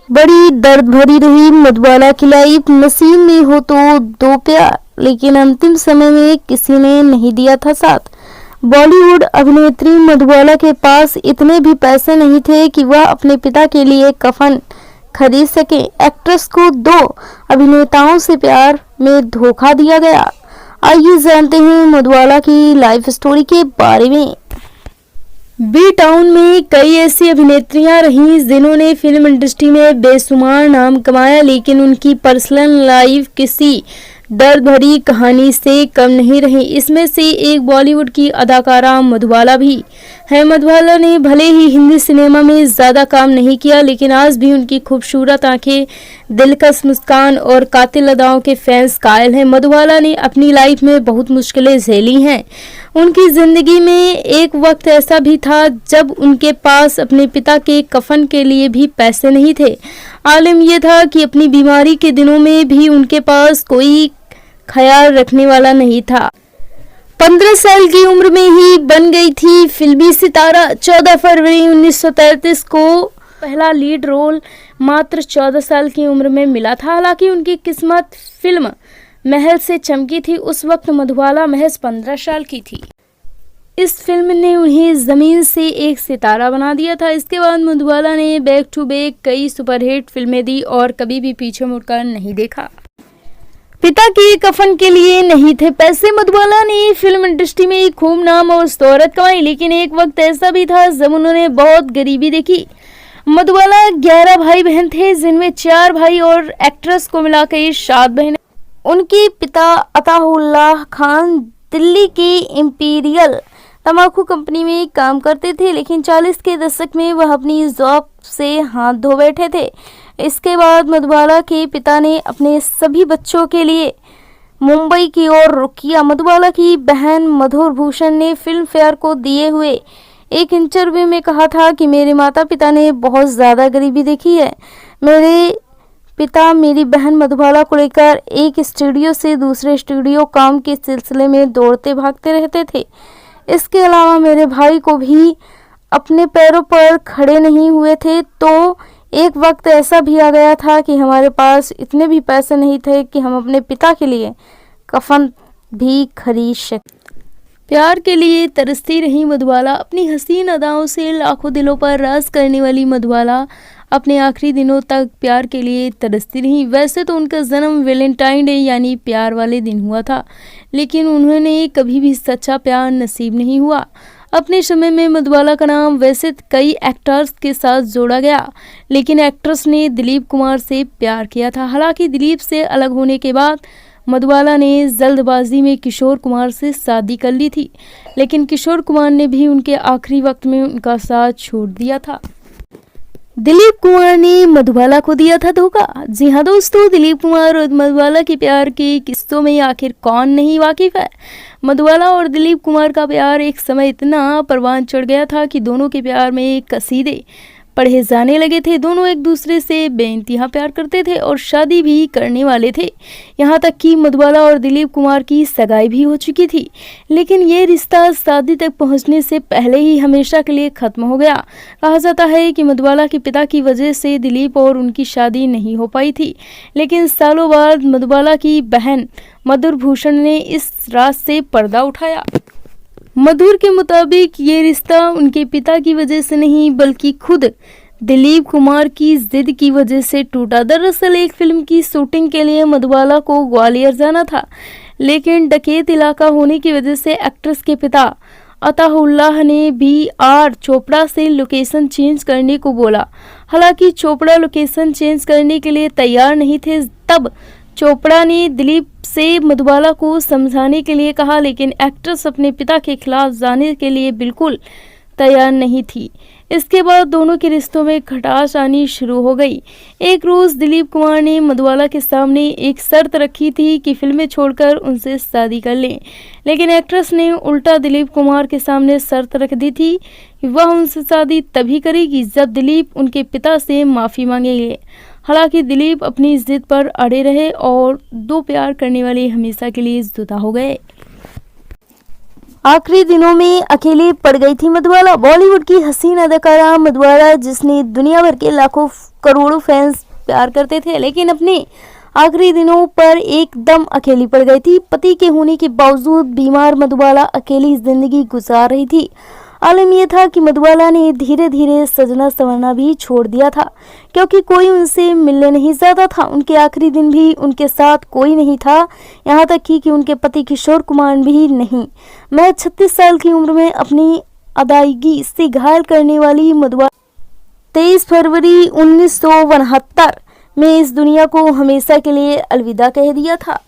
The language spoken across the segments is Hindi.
बड़ी दर्द भरी रही मधुबाला की लाइफ। नसीब में हो तो दो प्यार, लेकिन अंतिम समय में किसी ने नहीं दिया था साथ। बॉलीवुड अभिनेत्री मधुबाला के पास इतने भी पैसे नहीं थे कि वह अपने पिता के लिए कफन खरीद सके। एक्ट्रेस को दो अभिनेताओं से प्यार में धोखा दिया गया। आइए जानते हैं मधुबाला की लाइफ स्टोरी के बारे में। बी टाउन में कई ऐसी अभिनेत्रियां रहीं जिन्होंने फिल्म इंडस्ट्री में बेशुमार नाम कमाया, लेकिन उनकी पर्सनल लाइफ किसी दर्द भरी कहानी से कम नहीं रही। इसमें से एक बॉलीवुड की अदाकारा मधुबाला भी है। मधुबाला ने भले ही हिंदी सिनेमा में ज़्यादा काम नहीं किया, लेकिन आज भी उनकी खूबसूरत आंखें, दिलकश मुस्कान और कातिल अदाओं के फैंस कायल हैं। मधुबाला ने अपनी लाइफ में बहुत मुश्किलें झेली हैं। उनकी ज़िंदगी में एक वक्त ऐसा भी था जब उनके पास अपने पिता के कफन के लिए भी पैसे नहीं थे। आलम यह था कि अपनी बीमारी के दिनों में भी उनके पास कोई ख्याल रखने वाला नहीं था। 15 साल की उम्र में ही बन गई थी फिल्मी सितारा। 14 फरवरी 1933 को पहला लीड रोल मात्र 14 साल की उम्र में मिला था। हालांकि उनकी किस्मत फिल्म महल से चमकी थी। उस वक्त मधुबाला महज 15 साल की थी। इस फिल्म ने उन्हें जमीन से एक सितारा बना दिया था। इसके बाद मधुबाला ने बैक टू बैक कई सुपरहिट फिल्में दी और कभी भी पीछे मुड़कर नहीं देखा। पिता के कफन के लिए नहीं थे पैसे। मधुबाला ने फिल्म इंडस्ट्री में खूब नाम और शोहरत कमाई, लेकिन एक वक्त ऐसा भी था जब उन्होंने बहुत गरीबी देखी। मधुबाला 11 भाई बहन थे, जिनमें 4 भाई और एक्ट्रेस को मिलाकर 7 बहनें। उनके पिता अताउल्लाह खान दिल्ली की इंपीरियल तंबाकू कंपनी में काम करते थे, लेकिन 40 के दशक में वह अपनी जॉब से हाथ धो बैठे थे। इसके बाद मधुबाला के पिता ने अपने सभी बच्चों के लिए मुंबई की ओर रुख किया। मधुबाला की बहन मधुर भूषण ने फिल्म फेयर को दिए हुए एक इंटरव्यू में कहा था कि मेरे माता पिता ने बहुत ज़्यादा गरीबी देखी है। मेरे पिता मेरी बहन मधुबाला को लेकर एक स्टूडियो से दूसरे स्टूडियो काम के सिलसिले में दौड़ते भागते रहते थे। इसके अलावा मेरे भाई को भी अपने पैरों पर खड़े नहीं हुए थे। तो एक वक्त ऐसा भी आ गया था कि हमारे पास इतने भी पैसे नहीं थे कि हम अपने पिता के लिए कफन भी खरीद सकें। प्यार के लिए तरसती रही मधुबाला। अपनी हसीन अदाओं से लाखों दिलों पर राज करने वाली मधुबाला अपने आखिरी दिनों तक प्यार के लिए तरसती रही। वैसे तो उनका जन्म वैलेंटाइन डे यानी प्यार वाले दिन हुआ था, लेकिन उन्होंने कभी भी सच्चा प्यार नसीब नहीं हुआ। अपने समय में मधुबाला का नाम वैसे कई एक्टर्स के साथ जोड़ा गया, लेकिन एक्ट्रेस ने दिलीप कुमार से प्यार किया था। हालांकि दिलीप से अलग होने के बाद मधुबाला ने जल्दबाजी में किशोर कुमार से शादी कर ली थी, लेकिन किशोर कुमार ने भी उनके आखिरी वक्त में उनका साथ छोड़ दिया था। दिलीप कुमार ने मधुबाला को दिया था धोखा। जी हाँ दोस्तों, दिलीप कुमार और मधुबाला के प्यार की किस्तों में आखिर कौन नहीं वाकिफ है। मधुबाला और दिलीप कुमार का प्यार एक समय इतना परवान चढ़ गया था कि दोनों के प्यार में कसीदे पढ़े जाने लगे थे। दोनों एक दूसरे से बेइंतहा प्यार करते थे और शादी भी करने वाले थे। यहाँ तक कि मधुबाला और दिलीप कुमार की सगाई भी हो चुकी थी, लेकिन ये रिश्ता शादी तक पहुँचने से पहले ही हमेशा के लिए ख़त्म हो गया। कहा जाता है कि मधुबाला के पिता की वजह से दिलीप और उनकी शादी नहीं हो पाई थी, लेकिन सालों बाद मधुबाला की बहन मधुर भूषण ने इस राज से पर्दा उठाया। मधुर के मुताबिक ये रिश्ता उनके पिता की वजह से नहीं, बल्कि खुद दिलीप कुमार की जिद की वजह से टूटा। दरअसल एक फिल्म की शूटिंग के लिए मधुबाला को ग्वालियर जाना था, लेकिन डकैत इलाका होने की वजह से एक्ट्रेस के पिता अताउल्लाह ने B.R. चोपड़ा से लोकेशन चेंज करने को बोला। हालांकि चोपड़ा लोकेशन चेंज करने के लिए तैयार नहीं थे। तब चोपड़ा ने दिलीप से मधुबाला को समझाने के लिए कहा, लेकिन एक्ट्रेस अपने पिता के खिलाफ जाने के लिए बिल्कुल तैयार नहीं थी। इसके बाद दोनों के रिश्तों में खटास आनी शुरू हो गई। एक रोज़ दिलीप कुमार ने मधुबाला के सामने एक शर्त रखी थी कि फिल्में छोड़कर उनसे शादी कर लें, लेकिन एक्ट्रेस ने उल्टा दिलीप कुमार के सामने शर्त रख दी थी कि वह उनसे शादी तभी करेगी जब दिलीप उनके पिता से माफ़ी मांगेंगे। हालांकि दिलीप अपनी जिद पर अड़े रहे और दो प्यार करने वाले हमेशा के लिए जुदा हो गए। आखिरी दिनों में अकेले पड़ गई थी मधुबाला। बॉलीवुड की हसीन अदाकारा मधुबाला, जिसने दुनिया भर के लाखों करोड़ों फैंस प्यार करते थे, लेकिन अपने आखिरी दिनों पर एकदम अकेली पड़ गई थी। पति के होने के बावजूद बीमार मधुबाला अकेली जिंदगी गुजार रही थी। आलम यह था कि मधुबाला ने धीरे धीरे सजना संवरना भी छोड़ दिया था, क्योंकि कोई उनसे मिलने नहीं जाता था। उनके आखिरी दिन भी उनके साथ कोई नहीं था, यहाँ तक कि उनके पति किशोर कुमार भी नहीं। मैं 36 साल की उम्र में अपनी अदायगी से घायल करने वाली मधुबाला 23 फरवरी 1969 में इस दुनिया को हमेशा के लिए अलविदा कह दिया था।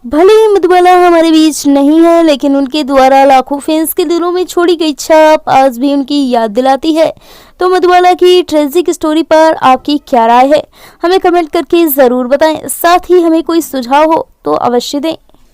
भले ही मधुबाला हमारे बीच नहीं है, लेकिन उनके द्वारा लाखों फैंस के दिलों में छोड़ी गई छाप आज भी उनकी याद दिलाती है। तो मधुबाला की ट्रेजिक स्टोरी पर आपकी क्या राय है, हमें कमेंट करके ज़रूर बताएं। साथ ही हमें कोई सुझाव हो तो अवश्य दें।